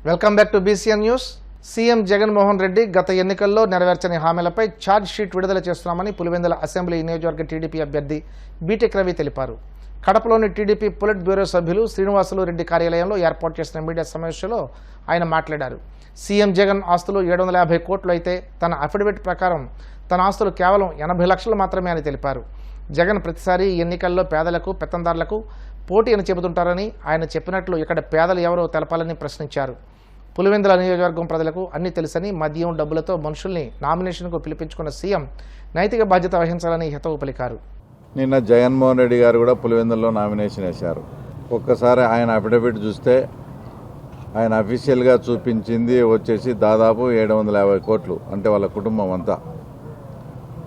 Welcome back to BCN news. CM Jaganmohan Reddy గత ఎన్నికల్లో నెరవేర్చని హామీలపై charge sheet విడుదల చేస్తున్నామని పులివెందుల అసెంబ్లీ నియోజకవర్గ టీడీపీ అభ్యర్థి బీటెక్ రవి తెలిపారు. కడపలోని టీడీపీ పొలిట్ బ్యూరో సభ్యులు శ్రీనివాసులు రెడ్డి కార్యాలయంలో ఏర్పాటు చేసిన మీడియా సమావేశంలో ఆయన మాట్లాడారు. సీఎం జగన్ ఆస్తులు 750 కోట్లు అయితే తన అఫిడవిట్ ప్రకారం తన ఆస్తులు కేవలం 80 లక్షలు మాత్రమే అని తెలిపారు. జగన్ ప్రతిసారి ఎన్నికల్లో పేదలకు పెత్తందారులకు పోటీ అని చెబుతుంటారని, ఆయన చెప్పినట్లు ఇక్కడ పేదలు ఎవరో తెలపాలని ప్రశ్నించారు. పులివెందుల నియోజకవర్గం ప్రజలకు అన్నీ తెలుసని, మద్యం డబ్బులతో మనుషుల్ని నామినేషన్కు పిలిపించుకున్న సీఎం నైతిక బాధ్యత వహించాలని హితవు పలికారు. నిన్న జగన్మోహన్ రెడ్డి గారు కూడా పులివెందుల్లో నామినేషన్ వేశారు. ఒక్కసారి ఆయన అఫిడవిట్ చూస్తే ఆయన అఫీషియల్గా చూపించింది వచ్చేసి దాదాపు 750 కోట్లు, అంటే వాళ్ళ కుటుంబం అంతా.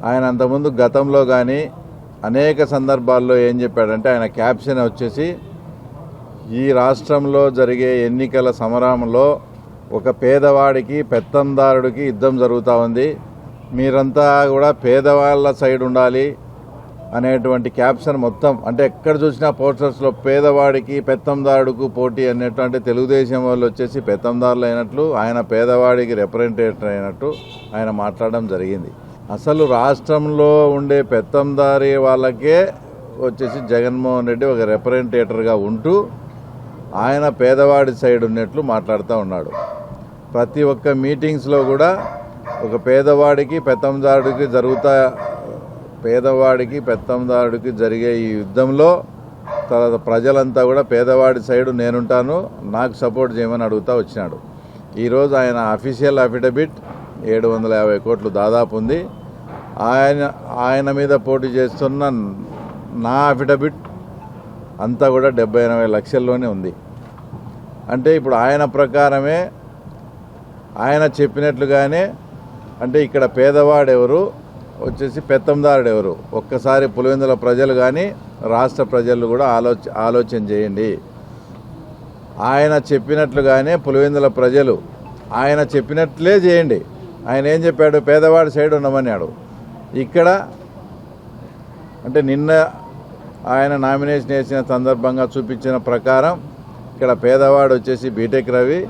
ఆయన అంతకుముందు గతంలో కానీ అనేక సందర్భాల్లో ఏం చెప్పాడంటే, ఆయన క్యాప్షన్ వచ్చేసి ఈ రాష్ట్రంలో జరిగే ఎన్నికల సమరంలో ఒక పేదవాడికి పెత్తందారుడికి యుద్ధం జరుగుతూ ఉంది, మీరంతా కూడా పేదవాళ్ళ సైడ్ ఉండాలి అనేటువంటి క్యాప్షన్ మొత్తం, అంటే ఎక్కడ చూసినా పోస్టర్స్లో పేదవాడికి పెత్తందారుడికి పోటీ అన్నట్టు, అంటే తెలుగుదేశం వాళ్ళు వచ్చేసి పెత్తందారులు అయినట్లు, ఆయన పేదవాడికి రిప్రజెంటేటివ్ అయినట్టు ఆయన మాట్లాడడం జరిగింది. అసలు రాష్ట్రంలో ఉండే పెత్తందారి వాళ్ళకే వచ్చేసి జగన్మోహన్ రెడ్డి ఒక రిప్రజెంటేటర్గా ఉంటూ ఆయన పేదవాడి సైడ్ ఉన్నట్లు మాట్లాడుతూ ఉన్నాడు. ప్రతి ఒక్క మీటింగ్స్లో కూడా ఒక పేదవాడికి పెత్తందారుడికి జరిగే ఈ యుద్ధంలో తర్వాత ప్రజలంతా కూడా పేదవాడి సైడు నేనుంటాను, నాకు సపోర్ట్ చేయమని అడుగుతూ వచ్చినాడు. ఈరోజు ఆయన అఫీషియల్ అఫిడవిట్ 750 కోట్లు దాదాపు ఉంది. ఆయన మీద పోటీ చేస్తున్న నా అఫిడవిట్ అంతా కూడా 70-80 లక్షల్లోనే ఉంది. అంటే ఇప్పుడు ఆయన ప్రకారమే, ఆయన చెప్పినట్లుగానే, అంటే ఇక్కడ పేదవాడు ఎవరు వచ్చేసి పెత్తందారుడు ఎవరు, ఒక్కసారి పులివెందుల ప్రజలు కానీ రాష్ట్ర ప్రజలు కూడా ఆలోచన చేయండి. ఆయన చెప్పినట్లుగానే పులివెందుల ప్రజలు ఆయన చెప్పినట్లే చేయండి. ఆయన ఏం చెప్పాడు, పేదవాడి సైడ్ ఉండమన్నాడు. ఇక్కడ అంటే నిన్న ఆయన నామినేషన్ వేసిన సందర్భంగా చూపించిన ప్రకారం ఇక్కడ పేదవాడు వచ్చేసి బీటెక్ రవి,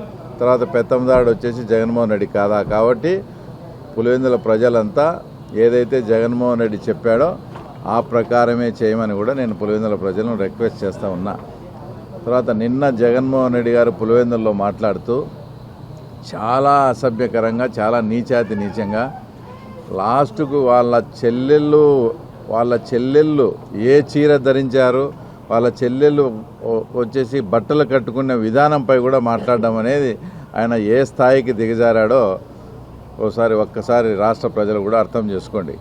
తర్వాత పెత్తందారుడు వచ్చేసి జగన్మోహన్ రెడ్డి కాదా. కాబట్టి పులివెందుల ప్రజలంతా ఏదైతే జగన్మోహన్ రెడ్డి చెప్పాడో ఆ ప్రకారమే చేయమని కూడా నేను పులివెందుల ప్రజలను రిక్వెస్ట్ చేస్తూ ఉన్నా. తర్వాత నిన్న జగన్మోహన్ రెడ్డి గారు పులివెందుల్లో మాట్లాడుతూ చాలా అసభ్యకరంగా, చాలా నీచంగా లాస్ట్కు వాళ్ళ చెల్లెళ్ళు ఏ చీర ధరించారు, వాళ్ళ చెల్లెళ్ళు వచ్చేసి బట్టలు కట్టుకునే విధానంపై కూడా మాట్లాడడం అనేది ఆయన ఏ స్థాయికి దిగజారాడో ఒక్కసారి రాష్ట్ర ప్రజలు కూడా అర్థం చేసుకోండి.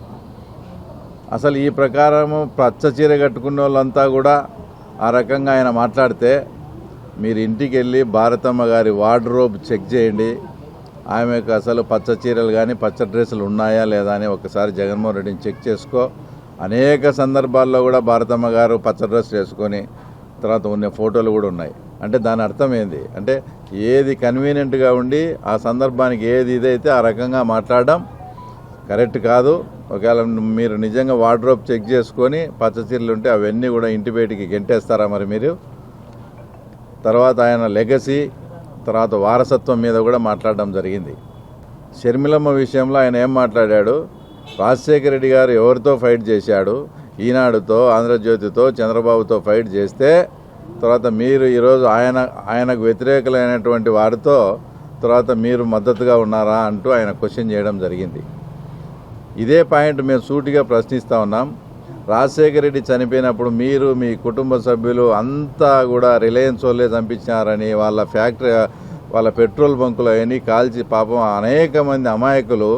అసలు ఈ ప్రకారము పచ్చ చీర కట్టుకున్న వాళ్ళంతా కూడా ఆ రకంగా ఆయన మాట్లాడితే మీరు ఇంటికి వెళ్ళి భారతమ్మ గారి వార్డ్రోబ్ చెక్ చేయండి. ఆమెకు అసలు పచ్చ చీరలు కానీ పచ్చ డ్రెస్సులు ఉన్నాయా లేదా అని ఒకసారి జగన్మోహన్ రెడ్డిని చెక్ చేసుకో. అనేక సందర్భాల్లో కూడా భారతమ్మ గారు పచ్చ డ్రెస్ వేసుకొని తర్వాత ఉన్న ఫోటోలు కూడా ఉన్నాయి. అంటే దాని అర్థం ఏంది అంటే, ఏది కన్వీనియంట్గా ఉండి ఆ సందర్భానికి ఏది ఇదైతే ఆ రకంగా మాట్లాడడం కరెక్ట్ కాదు. ఒకవేళ మీరు నిజంగా వార్డ్రోబ్ చెక్ చేసుకొని పచ్చ చీరలు ఉంటే అవన్నీ కూడా ఇంటి బయటికి గెంటేస్తారా మరి మీరు? తర్వాత ఆయన లెగసీ తర్వాత వారసత్వం మీద కూడా మాట్లాడడం జరిగింది. షర్మిలమ్మ విషయంలో ఆయన ఏం మాట్లాడాడు, రాజశేఖర రెడ్డి గారు ఎవరితో ఫైట్ చేశాడు, ఈనాడుతో, ఆంధ్రజ్యోతితో, చంద్రబాబుతో ఫైట్ చేస్తే తర్వాత మీరు ఈరోజు ఆయనకు వ్యతిరేకులైనటువంటి వారితో తర్వాత మీరు మద్దతుగా ఉన్నారా అంటూ ఆయన క్వశ్చన్ చేయడం జరిగింది. ఇదే పాయింట్ మేము సూటిగా ప్రశ్నిస్తూ ఉన్నాం. రాజశేఖర రెడ్డి చనిపోయినప్పుడు మీరు మీ కుటుంబ సభ్యులు అంతా కూడా రిలయన్స్ వాళ్ళే చంపించినారని, వాళ్ళ ఫ్యాక్టరీ వాళ్ళ పెట్రోల్ బంకులు అవన్నీ కాల్చి పాపం అనేక మంది అమాయకులు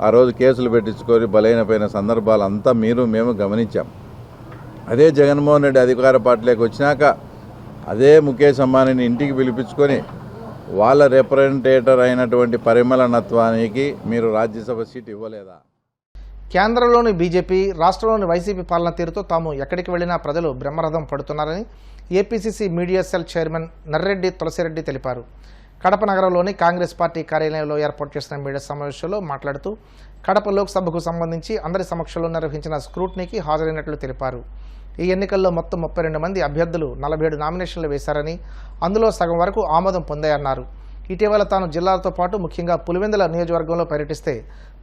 ఆ రోజు కేసులు పెట్టించుకొని బలైనపోయిన సందర్భాలు అంతా మేము గమనించాం. అదే జగన్మోహన్ రెడ్డి అధికార పార్టీలోకి వచ్చినాక అదే ముఖేష్ అంబానీని ఇంటికి పిలిపించుకొని వాళ్ళ రిప్రజెంటేటర్ అయినటువంటి పరిమళనత్వానికి మీరు రాజ్యసభ సీట్ ఇవ్వలేదా? కేంద్రంలోని బీజేపీ, రాష్ట్రంలోని వైసీపీ పాలన తీరుతో తాము ఎక్కడికి వెళ్లినా ప్రజలు బ్రహ్మరథం పడుతున్నారని APCC media cell chairman Narreddy Tulasireddy తెలిపారు. కడప నగరంలోని కాంగ్రెస్ పార్టీ కార్యాలయంలో ఏర్పాటు చేసిన మీడియా సమావేశంలో మాట్లాడుతూ కడప లోక్సభకు సంబంధించి అందరి సమక్షంలో నిర్వహించిన స్క్రూట్నీకి హాజరైనట్లు తెలిపారు. ఈ ఎన్నికల్లో మొత్తం 32 మంది అభ్యర్థులు 47 నామినేషన్లు వేశారని, అందులో సగం వరకు ఆమోదం పొందాయన్నారు. ఇటీవల తాను జిల్లాలతో పాటు ముఖ్యంగా పులివెందుల నియోజకవర్గంలో పర్యటిస్తే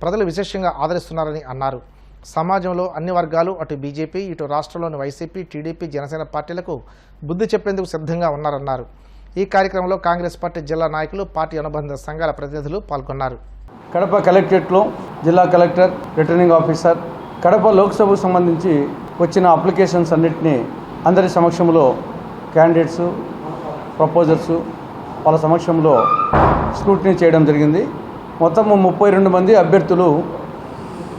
ప్రజలు విశేషంగా ఆదరిస్తున్నారని అన్నారు. సమాజంలో అన్ని వర్గాలు అటు బీజేపీ, ఇటు రాష్ట్రంలోని వైసీపీ, టీడీపీ, జనసేన పార్టీలకు బుద్ధి చెప్పేందుకు సిద్ధంగా ఉన్నారన్నారు. ఈ కార్యక్రమంలో కాంగ్రెస్ పార్టీ జిల్లా నాయకులు, పార్టీ అనుబంధ సంఘాల ప్రతినిధులు పాల్గొన్నారు. కడప కలెక్టరేట్లో జిల్లా కలెక్టర్, రిటర్నింగ్ ఆఫీసర్, కడప లోక్సభకు సంబంధించి వచ్చిన అప్లికేషన్స్ అన్నింటినీ అందరి సమక్షంలో క్యాండిడేట్స్, ప్రపోజర్స్ వాళ్ళ సమక్షంలో స్క్రూటినీ చేయడం జరిగింది. మొత్తం 32 మంది అభ్యర్థులు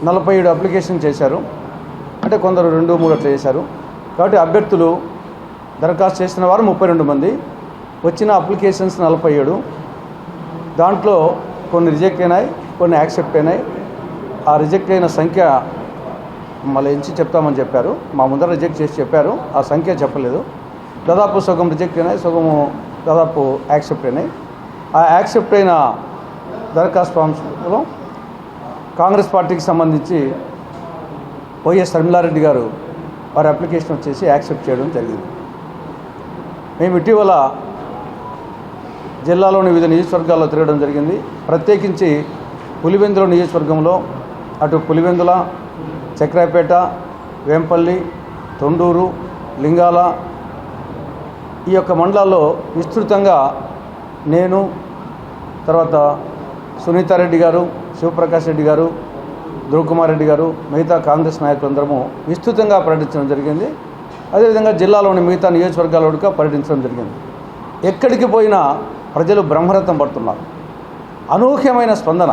47 అప్లికేషన్ చేశారు. అంటే కొందరు 2-3 అట్లా చేశారు. కాబట్టి అభ్యర్థులు దరఖాస్తు చేసిన వారు 32 మంది, వచ్చిన అప్లికేషన్స్ 47. దాంట్లో కొన్ని రిజెక్ట్ అయినాయి, కొన్ని యాక్సెప్ట్ అయినాయి. ఆ రిజెక్ట్ అయిన సంఖ్య మళ్ళీ ఎంచి చెప్తామని చెప్పారు. మా ముందర రిజెక్ట్ చేసి చెప్పారు, ఆ సంఖ్య చెప్పలేదు. దాదాపు సగం రిజెక్ట్ అయినాయి, సగము దాదాపు యాక్సెప్ట్ అయినాయి. ఆ యాక్సెప్ట్ అయిన దరఖాస్తు ఫామ్స్లో కాంగ్రెస్ పార్టీకి సంబంధించి వైఎస్ షర్మిలారెడ్డి గారు వారి అప్లికేషన్ వచ్చేసి యాక్సెప్ట్ చేయడం జరిగింది. మేము ఇటీవల జిల్లాలోని వివిధ నియోజకవర్గాల్లో తిరగడం జరిగింది. ప్రత్యేకించి పులివెందుల నియోజకవర్గంలో అటు పులివెందుల, చక్రాయపేట, వేంపల్లి, తొండూరు, లింగాల ఈ యొక్క మండలాల్లో విస్తృతంగా నేను, తర్వాత సునీతారెడ్డి గారు, శివప్రకాష్ రెడ్డి గారు, ధ్రువకుమార్ రెడ్డి గారు, మిగతా కాంగ్రెస్ నాయకులందరము విస్తృతంగా పర్యటించడం జరిగింది. అదేవిధంగా జిల్లాలోని మిగతా నియోజకవర్గాల్లో కూడా పర్యటించడం జరిగింది. ఎక్కడికి పోయినా ప్రజలు బ్రహ్మరథం పడుతున్నారు. అనూహ్యమైన స్పందన.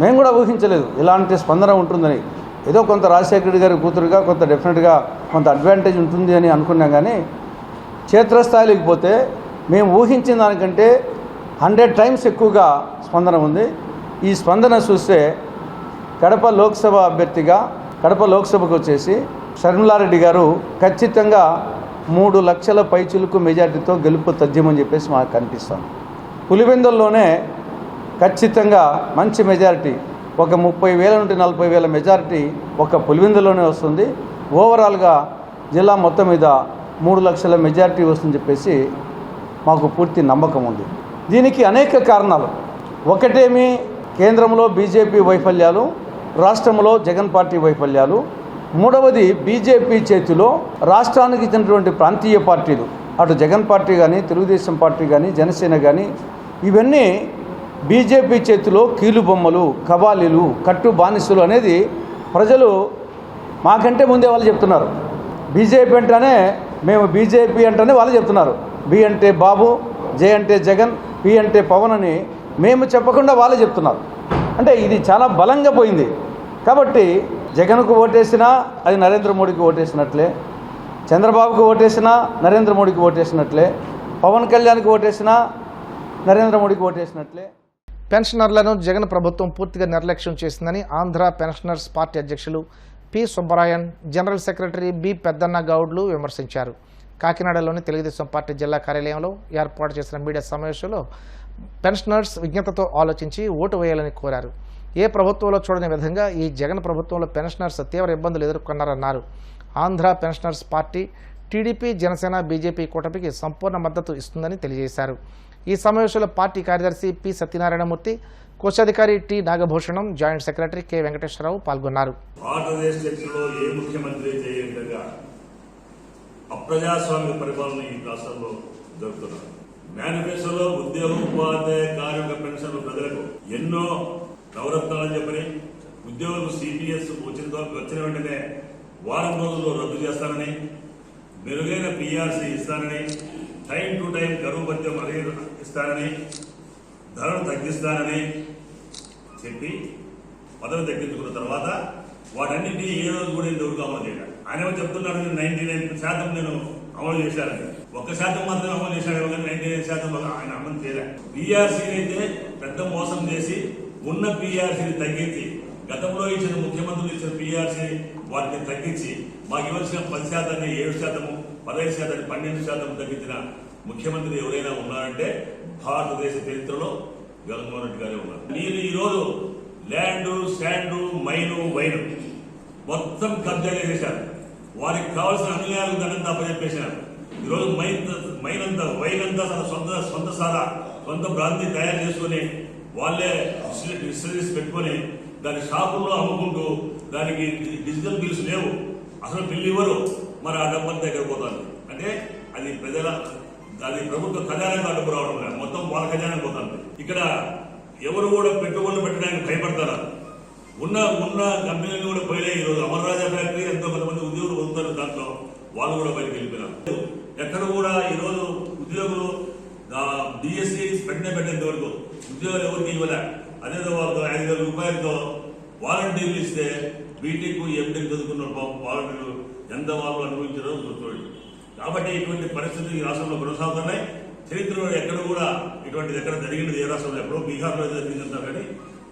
మేము కూడా ఊహించలేదు ఇలాంటి స్పందన ఉంటుందని. ఏదో కొంత రాజశేఖర రెడ్డి గారి కూతురుగా కొంత డెఫినెట్గా కొంత అడ్వాంటేజ్ ఉంటుంది అని అనుకున్నాం. కానీ క్షేత్రస్థాయిలోకి పోతే మేము ఊహించిన దానికంటే 100 టైమ్స్ ఎక్కువగా స్పందన ఉంది. ఈ స్పందన చూస్తే కడప లోక్సభ అభ్యర్థిగా కడప లోక్సభకు వచ్చేసి షర్మిలారెడ్డి గారు ఖచ్చితంగా 3 లక్షల పైచులకు మెజార్టీతో గెలుపు తథ్యమని చెప్పేసి మాకు కనిపిస్తుంది. పులివెందుల్లోనే ఖచ్చితంగా మంచి మెజారిటీ, ఒక 30,000 నుండి 40,000 మెజారిటీ ఒక పులివెందులోనే వస్తుంది. ఓవరాల్గా జిల్లా మొత్తం మీద 3 లక్షల మెజారిటీ వస్తుందని చెప్పేసి మాకు పూర్తి నమ్మకం ఉంది. దీనికి అనేక కారణాలు. ఒకటేమి కేంద్రంలో బీజేపీ వైఫల్యాలు, రాష్ట్రంలో జగన్ పార్టీ వైఫల్యాలు. మూడవది బీజేపీ చేతిలో రాష్ట్రానికి చెందినటువంటి ప్రాంతీయ పార్టీలు, అటు జగన్ పార్టీ కానీ, తెలుగుదేశం పార్టీ కానీ, జనసేన కానీ, ఇవన్నీ బీజేపీ చేతిలో కీలుబొమ్మలు, కబాలీలు, కట్టు బానిసలు అనేది ప్రజలు మాకంటే ముందే వాళ్ళు చెప్తున్నారు. బీజేపీ అంటేనే మేము బీజేపీ అంటేనే వాళ్ళు చెప్తున్నారు. బి అంటే బాబు, జే అంటే జగన్, పి అంటే పవన్ అని మేము చెప్పకుండా వాళ్ళే చెప్తున్నారు. అంటే ఇది చాలా బలంగా పోయింది. కాబట్టి జగన్కు ఓటేసినా అది నరేంద్ర మోడీకి ఓటేసినట్లే, చంద్రబాబుకు ఓటేసినా నరేంద్ర మోడీకి ఓటేసినట్లే, పవన్ కళ్యాణ్కి ఓటేసినా నరేంద్ర మోడీకి ఓటేసినట్లే. పెన్షనర్లను జగన్ ప్రభుత్వం పూర్తిగా నిర్లక్ష్యం చేసిందని ఆంధ్ర పెన్షనర్స్ పార్టీ అధ్యక్షులు P Subbarayan, general secretary B Peddanna గౌడ్లు విమర్శించారు. కాకినాడలోని తెలుగుదేశం పార్టీ జిల్లా కార్యాలయంలో ఏర్పాటు చేసిన మీడియా సమావేశంలో పెన్షనర్స్ విజ్ఞతతో ఆలోచించి ఓటు వేయాలని కోరారు. ఏ ప్రభుత్వంలో చూడని విధంగా ఈ జగన్ ప్రభుత్వంలో పెన్షనర్స్ తీవ్ర ఇబ్బందులు ఎదుర్కొన్నారన్నారు. Andhra pensioners party TDP, Janasena, BJP కూటమికి సంపూర్ణ మద్దతు ఇస్తుందని తెలియజేశారు. ఈ సమావేశంలో పార్టీ కార్యదర్శి పి సత్యనారాయణమూర్తి, కోశాధికారి T Nagabhushanam, joint secretary K Venkateswararao పాల్గొన్నారు. భారతదేశ చరిత్రలో ఏ ముఖ్యమంత్రి చేయని విధంగా అప్రజాస్వామిక పరిపాలన ఈ రాష్ట్రంలో జరుగుతున్నారు. మేనిఫెస్టోలో ఉద్యోగ, ఉపాధ్యాయ, కార్మిక పెన్షన్లు ప్రజలకు ఎన్నో నవరత్నాలని చెప్పని, ఉద్యోగులకు సిపిఎస్ వచ్చిన వెంటనే వారం రోజుల్లో రద్దు చేస్తానని, మెరుగైన పిఆర్సీ ఇస్తానని, టైం టు టైం కరువు భత్యం మరీ ఇస్తానని, ధరలు తగ్గిస్తానని చెప్పి పదవి తగ్గించుకున్న తర్వాత వాటన్నింటినీ ఏ రోజు కూడా ఇంతవరకు అమలు చేయాలి. ఆయన చెప్తున్నాడు 99% నేను అమలు చేశానని. 1% మాత్రమే అమలు చేశాడు కానీ 99% ఆయన అమలు చేయలే. పిఆర్సీని అయితే పెద్ద మోసం చేసి ఉన్న పిఆర్సీని తగ్గించి, గతంలో ఇచ్చిన ముఖ్యమంత్రులు ఇచ్చిన పిఆర్సీ వాటిని తగ్గించి మాకు ఇవ్వాల్సిన 10%, 7%, 15%, 12% తగ్గించిన ముఖ్యమంత్రి ఎవరైనా ఉన్నారంటే భారతదేశ చరిత్రలో జగన్మోహన్ రెడ్డి గారే ఉన్నారు. మీరు ఈరోజు ల్యాండ్, స్టాండ్, మైను, వైను మొత్తం కబ్జా చేశారు. వారికి కావాల్సిన అన్యాయాలు దానంతా అప్పచెప్పేశారు. ఈరోజు మైనంతా, వైనంతా తన సొంత సారా సొంత బ్రాంతి తయారు చేసుకుని వాళ్ళే డిస్టరీస్ పెట్టుకొని దాని షాపుల్లో అమ్ముకుంటూ దానికి డిజిటల్ బిల్స్ లేవు, అసలు బిల్లు ఇవ్వరు. మరి ఆ డబ్బు దగ్గర పోతుంది అంటే అది అది ప్రభుత్వ ఖజానాకు అడ్డు రావడం లేదు, మొత్తం వాళ్ళ ఖజానాకు పోతుంది. ఇక్కడ ఎవరు కూడా పెట్టుబడులు పెట్టడానికి భయపడతారా? ఉన్న కంపెనీలు కూడా పోయినాయి. ఈరోజు అమర్రాజా ఫ్యాక్టరీ ఎంతో కొంతమంది ఉద్యోగులు పొందుతారు, దాంట్లో వాళ్ళు కూడా బయటకు వెళ్ళిపోయినారు. ఎక్కడ కూడా ఈరోజు ఉద్యోగులు డిఎస్సీ పెట్టేంత వరకు ఉద్యోగాలు ఎవరికి ఇవ్వలే. అదేదో వాళ్ళకు 5,000 రూపాయలతో వాలంటీర్లు ఇస్తే బీటెక్ ఎంటెక్ చదువుకున్న వాలంటీర్లు ఎంత వాళ్ళు అనుభవించారో చూడండి. కాబట్టి ఇటువంటి పరిస్థితులు ఈ రాష్ట్రంలో కొనసాగుతున్నాయి. చరిత్రలో ఎక్కడ కూడా ఇటువంటిది ఎక్కడ జరిగినది ఏ రాష్ట్రంలో ఎప్పుడో బీహార్లో జరిగిందంతా కానీ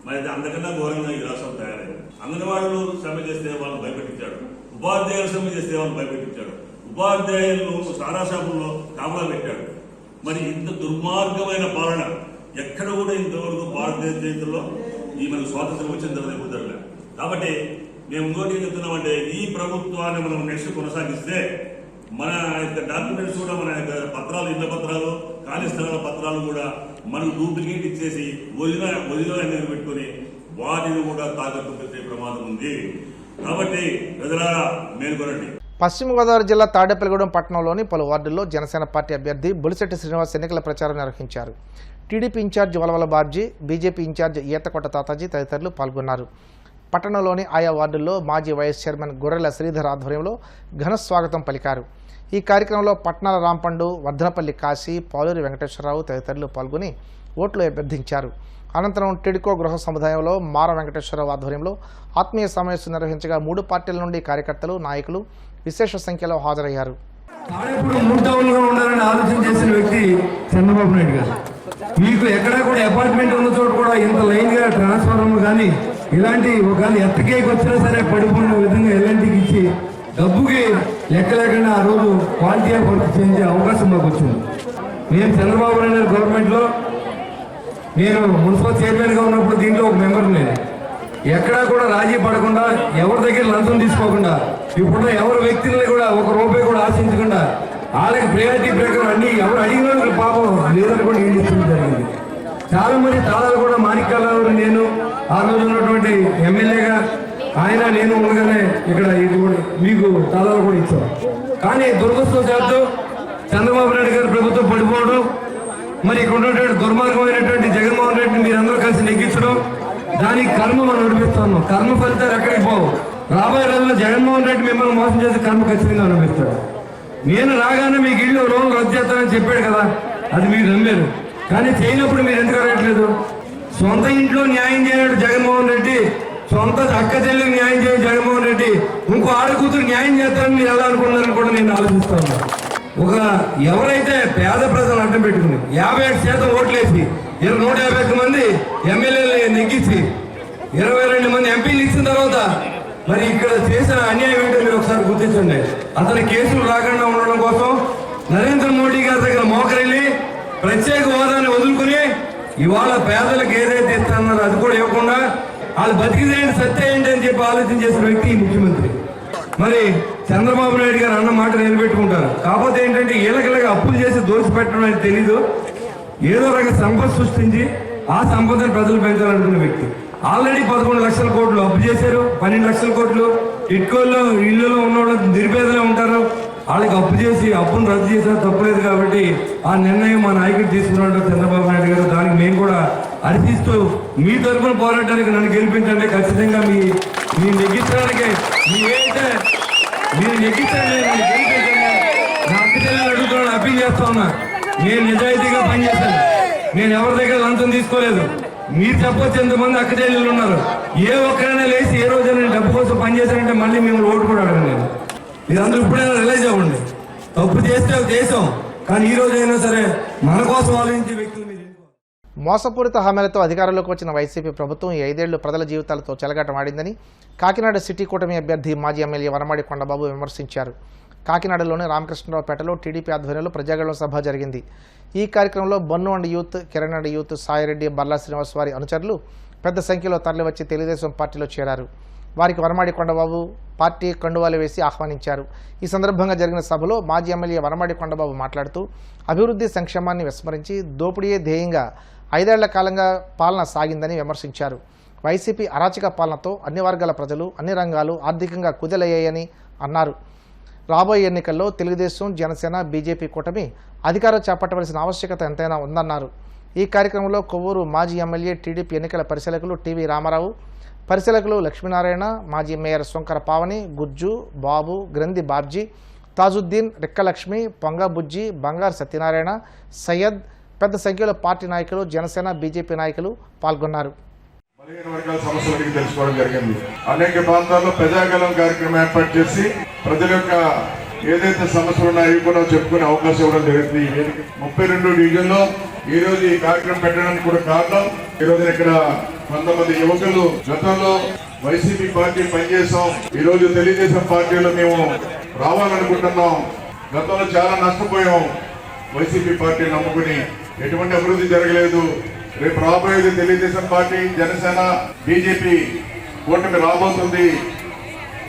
మరి అంతకన్నా ఘోరంగా ఈ రాష్ట్రం తయారైంది. అంగన్వాడీలు శ్రమ చేస్తే వాళ్ళని భయపెట్టించాడు, ఉపాధ్యాయులు శ్రమ చేస్తే వాళ్ళని భయపెట్టించాడు, ఉపాధ్యాయులు సారా షాపుల్లో కాపలా పెట్టాడు. మరి ఇంత దుర్మార్గమైన పాలన ఎక్కడ కూడా ఇంతవరకు భారతదేశ చరిత్రలో ఈ మనకు స్వాతంత్రం వచ్చిన తర్వాత కుదరలే. కాబట్టి మేము ఇంకోటి ఏం చెప్తున్నామంటే ఈ ప్రభుత్వాన్ని మనం నెక్స్ట్ కొనసాగిస్తే మన యొక్క డాక్యుమెంట్స్ కూడా మన యొక్క పత్రాలు, ఇళ్ల పత్రాలు, ఖాళీ స్థలాల పత్రాలు కూడా మనకు డూప్లికేట్ ఇచ్చేసి ఒరిజినల్ అనేది పెట్టుకుని వాటిని కూడా తాకట్టు పెట్టే ప్రమాదం ఉంది. కాబట్టి ప్రజలారా మేల్కొనండి. పశ్చిమ గోదావరి జిల్లా తాడేపల్లిగూడెం పట్టణంలోని పలు వార్డుల్లో జనసేన పార్టీ అభ్యర్థి బొలిశెట్టి శ్రీనివాస్ ఎన్నికల ప్రచారం నిర్వహించారు. TDP in-charge Valavala Babji, BJP in-charge Eethakotta Tataji తదితరులు పాల్గొన్నారు. పట్టణంలోని ఆయా వార్డుల్లో మాజీ వైస్ చైర్మన్ గొర్రెల శ్రీధర్ ఆధ్వర్యంలో ఘన స్వాగతం పలికారు. ఈ కార్యక్రమంలో పట్నాల రాంపండు, వర్ధనపల్లి కాశీ, పాలూరి వెంకటేశ్వరరావు తదితరులు పాల్గొని ఓట్లు అభ్యర్థించారు. అనంతరం టిడ్కో గృహ సముదాయంలో మార వెంకటేశ్వరరావు ఆధ్వర్యంలో ఆత్మీయ సమావేశం నిర్వహించగా 3 పార్టీల నుండి కార్యకర్తలు, నాయకులు విశేష సంఖ్యలో హాజరయ్యారు. తాడేపల్లి మూడు టౌన్గా ఉండాలని ఆలోచన చేసిన వ్యక్తి చంద్రబాబు నాయుడు గారు. మీకు ఎక్కడా కూడా అపార్ట్మెంట్ ఉన్న చోట కూడా ఇంత లైన్గా ట్రాన్స్ఫార్మర్ కానీ ఇలాంటి ఒకవేళ ఎత్తకేకి వచ్చినా సరే పడిపోయిన విధంగా ఎల్ఎన్టీకి ఇచ్చి డబ్బుకి లెక్క లేకుండా ఆ రోజు క్వాలిటీ ఆఫ్ వర్క్ చేసే అవకాశం మాకు వచ్చింది. నేను చంద్రబాబు నాయుడు గవర్నమెంట్లో నేను మున్సిపల్ చైర్మన్గా ఉన్నప్పుడు దీంట్లో ఒక మెంబర్ నేను ఎక్కడా కూడా రాజీ పడకుండా, ఎవరి దగ్గర లంచం తీసుకోకుండా, ఇప్పుడు ఎవరి వ్యక్తులని కూడా 1 రూపాయి కూడా ఆశించకుండా వాళ్ళకి ప్రయారిటీ ప్రకారం అన్ని ఎవరు అడిగిన వాళ్ళకి పాపం లేదని కూడా ఏం చేస్తుంది జరిగింది. చాలా మంది తాళాలు కూడా మాణిక్యాలరావు నేను ఆ రోజు ఉన్నటువంటి ఎమ్మెల్యేగా నేను ఉండగానే ఇక్కడ ఇది కూడా మీకు తాళాలు కూడా ఇచ్చాం. కానీ దురదృష్టవశాత్తు చంద్రబాబు నాయుడు గారి ప్రభుత్వం పడిపోవడం, మరి ఇక్కడ ఉన్నటువంటి దుర్మార్గమైనటువంటి జగన్మోహన్ రెడ్డిని మీరందరూ కలిసి నెగ్గించడం, దానికి కర్మ మనం అనుభవిస్తున్నాం. కర్మ ఫలితాలు ఎక్కడికి పోవు. రాబోయే రోజుల్లో జగన్మోహన్ రెడ్డి మిమ్మల్ని మోసం చేసి కర్మ ఖచ్చితంగా అనుభవిస్తాడు. నేను రాగానే మీకు ఇల్లు లోన్లు రద్దు చేస్తానని చెప్పాడు కదా, అది మీరు నమ్మారు. కానీ చేయనప్పుడు మీరు ఎందుకు అడగట్లేదు? సొంత ఇంట్లో న్యాయం చేయడు జగన్మోహన్ రెడ్డి, సొంత అక్క చెల్లికి న్యాయం చేయడు జగన్మోహన్ రెడ్డి, ఇంకో ఆడకూతురు న్యాయం చేస్తారని మీరు ఎలా అనుకున్నారని కూడా నేను ఆలోచిస్తాను. ఎవరైతే పేద ప్రజలు అడ్డం పెట్టుకుని 57% ఓట్లేసి 151 మంది ఎమ్మెల్యేలు నెగ్గించి 22 మంది ఎంపీలు ఇచ్చిన తర్వాత మరి ఇక్కడ చేసిన అన్యాయం ఏంటో మీరు ఒకసారి గుర్తించండి. అతని కేసులు రాకుండా ఉండడం కోసం నరేంద్ర మోడీ గారి దగ్గర మోకరెళ్ళి ప్రత్యేక హోదాన్ని వదులుకుని ఇవాళ పేదలకు ఏదైతే ఇస్తారన్నారో అది కూడా ఇవ్వకుండా వాళ్ళు బతికిదేంటి సత్యం ఏంటి అని చెప్పి ఆలోచన చేసిన వ్యక్తి ఈ ముఖ్యమంత్రి. మరి చంద్రబాబు నాయుడు గారు అన్న మాట నిలబెట్టుకుంటారు. కాకపోతే ఏంటంటే వీళ్ళకిలాగా అప్పులు చేసి దోచిపెట్టడం అనేది తెలీదు. ఏదో రకంగా సంపద సృష్టించి ఆ సంపదను ప్రజలు పెంచాలనుకున్న వ్యక్తి. ఆల్రెడీ 11 లక్షల కోట్లు అప్పు చేశారు, 12 లక్షల కోట్లు ఇటుకోల్లో ఇళ్లలో ఉన్న వాళ్ళు నిరుపేదలే ఉంటారు. వాళ్ళకి అప్పు చేసి అప్పును రద్దు చేసినా తప్పలేదు. కాబట్టి ఆ నిర్ణయం మా నాయకుడు తీసుకున్నాడు చంద్రబాబు నాయుడు గారు. దానికి మేము కూడా హర్షిస్తూ మీ తరఫున పోరాటానికి నన్ను గెలిపించండి. ఖచ్చితంగా మీ నెగ్గించడానికి మీరు నెగ్గించండి, గెలిపించండి. నా అక్కచెల్లెలు అడుగుతున్నాను, అప్పీల్ చేస్తా ఉన్నా. నేను నిజాయితీగా పనిచేశాను, నేను ఎవరి దగ్గర లంచం తీసుకోలేదు. మీరు చెప్పొచ్చు ఎంతమంది అక్కచెల్లెలు ఉన్నారు. ఏ ఒక్కరైనా లేచి ఏ రోజు నేను డబ్బు కోసం పనిచేశానంటే మళ్ళీ మిమ్మల్ని ఓటు కూడా అడగను. నేను మీరందరూ ఇప్పుడైనా రిలైజ్ అవ్వండి. తప్పు చేస్తే దేశం, కానీ ఈ రోజైనా సరే మన కోసం ఆలోచించే వ్యక్తులు మీరు. మోసపూరిత హామీలతో అధికారంలోకి వచ్చిన వైసీపీ ప్రభుత్వం ఈ 5 ఏళ్లు ప్రజల జీవితాలతో చెలగాటమాడిందని కాకినాడ సిటీ కూటమి అభ్యర్థి మాజీ ఎమ్మెల్యే వనమాడి కొండబాబు విమర్శించారు. కాకినాడలోని రామకృష్ణరావుపేటలో టీడీపీ ఆధ్వర్యంలో ప్రజాగళం సభ జరిగింది. ఈ కార్యక్రమంలో Bannu and youth, Kiran and youth, Saireddy, Barla Srinivas వారి అనుచరులు పెద్ద సంఖ్యలో తరలివచ్చి తెలుగుదేశం పార్టీలో చేరారు. వారికి వనమాడి కొండబాబు పార్టీ కండువాలు వేసి ఆహ్వానించారు. ఈ సందర్భంగా జరిగిన సభలో మాజీ ఎమ్మెల్యే వనమాడి కొండబాబు మాట్లాడుతూ అభివృద్ధి సంక్షేమాన్ని విస్మరించి దోపిడీయే ధ్యేయంగా 5 ఏళ్ల కాలంగా పాలన సాగిందని విమర్శించారు. వైసీపీ అరాచక పాలనతో అన్ని వర్గాల ప్రజలు అన్ని రంగాలు ఆర్థికంగా కుదేలయ్యాయని అన్నారు. రాబోయే ఎన్నికల్లో తెలుగుదేశం, జనసేన, బీజేపీ కూటమి అధికారం చేపట్టవలసిన ఆవశ్యకత ఎంతైనా ఉందన్నారు. ఈ కార్యక్రమంలో కొవ్వూరు మాజీ ఎమ్మెల్యే, టీడీపీ ఎన్నికల పరిశీలకులు టీవీ రామారావు, పరిశీలకులు లక్ష్మీనారాయణ, మాజీ మేయర్ శంకర పావని, గుజ్జు, బాబు, గ్రంథి బాబ్జీ, తాజుద్దీన్, రెక్కలక్ష్మి, పొంగ బుజ్జి, బంగారు సత్యనారాయణ, సయ్యద్, పెద్ద సంఖ్యలో పార్టీ నాయకులు, జనసేన, బీజేపీ నాయకులు పాల్గొన్నారు. బలహీన వర్గాల సమస్యల గురించి తెలుసుకోవడం జరిగింది. అనేక ప్రాంతాల్లో ప్రజాగలం కార్యక్రమం ఏర్పాటు చేసి ప్రజల యొక్క ఏదైతే సమస్యలు ఉన్నాయో కూడా చెప్పుకునే అవకాశం ఇవ్వడం జరుగుతుంది. ఈ వేదిక 32 డివిజన్లో ఈ రోజు ఈ కార్యక్రమం పెట్టడానికి కూడా కారణం, ఈ రోజు ఇక్కడ కొంతమంది యువకులు గతంలో వైసీపీ పార్టీ పనిచేసాం, ఈ రోజు తెలుగుదేశం పార్టీలో మేము రావాలనుకుంటున్నాం, గతంలో చాలా నష్టపోయాం, వైసీపీ పార్టీ నమ్ముకుని ఎటువంటి అభివృద్ధి జరగలేదు, రేపు రాబోయేది తెలుగుదేశం పార్టీ, జనసేన, బీజేపీ కూటమి రాబోతుంది,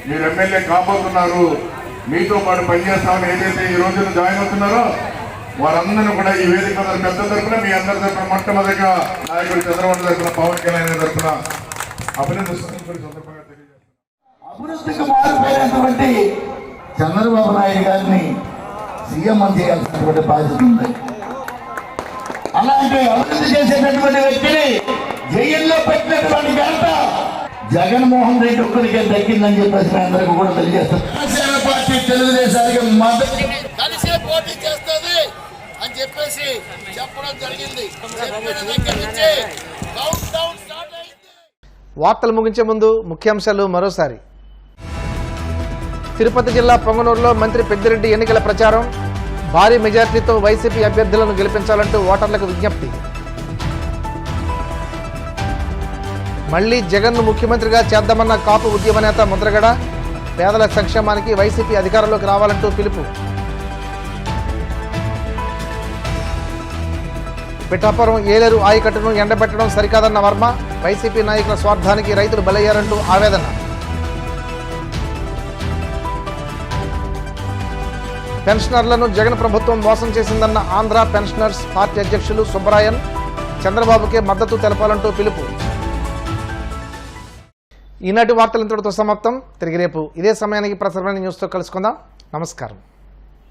మీరు ఎమ్మెల్యే కాబోతున్నారు, మీతో పాటు పనిచేస్తామని ఏదైతే ఈ రోజున జాయిన్ అవుతున్నారో వారందరూ కూడా ఈ వేదిక పెద్ద తరఫున మీ అందరి తరఫున మొట్టమొదటిగా నాయకుడు చంద్రబాబు తరఫున, పవన్ కళ్యాణ్ తరఫున అభినందన అభివృద్ధికి మారిపోయినటువంటి చంద్రబాబు నాయుడు గారిని సీఎం చేయాల్సినటువంటి బాధ్యత ఉంది. అలాంటి అభివృద్ధి చేసేటటువంటి వ్యక్తిని జైల్లో పెట్టినటువంటి ఘనత జగన్మోహన్ రెడ్డి ఒక్కరికే దక్కిందని చెప్పేసి అందరికీ కూడా తెలియజేస్తారు. జనసేన పార్టీ తెలుగుదేశానికి మద్దతు కలిసే పోటీ చేస్తుంది అని చెప్పేసి చెప్పడం జరిగింది. వార్తలు ముగించే ముందు ముఖ్యాంశాలు మరోసారి. తిరుపతి జిల్లా పొంగనూరులో మంత్రి పెద్దిరెడ్డి ఎన్నికల ప్రచారం. భారీ మెజార్టీతో వైసీపీ అభ్యర్థులను గెలిపించాలంటూ ఓటర్లకు విజ్ఞప్తి. మళ్లీ జగన్ను ముఖ్యమంత్రిగా చేద్దామన్న కాపు ఉద్యమ నేత ముద్రగడ. పేదల సంక్షేమానికి వైసీపీ అధికారంలోకి రావాలంటూ పిలుపు. పిఠాపురం ఏలేరు ఆయకట్టును ఎండబెట్టడం సరికాదన్న వర్మ. వైసీపీ నాయకుల స్వార్థానికి రైతులు బలయ్యారంటూ ఆవేదన. పెన్షనర్లను జగన్ ప్రభుత్వం మోసం చేసిందన్న ఆంధ్ర పెన్షనర్స్ పార్టీ అధ్యక్షులు సుబ్బరాయన్. చంద్రబాబుకే మద్దతు తెలపాలంటూ పిలుపు. ఈనాటి వార్తలు ఇంతటితో సమాప్తం. తిరిగి రేపు ఇదే సమయానికి ప్రసారమైన న్యూస్తో కలుసుకుందాం. నమస్కారం.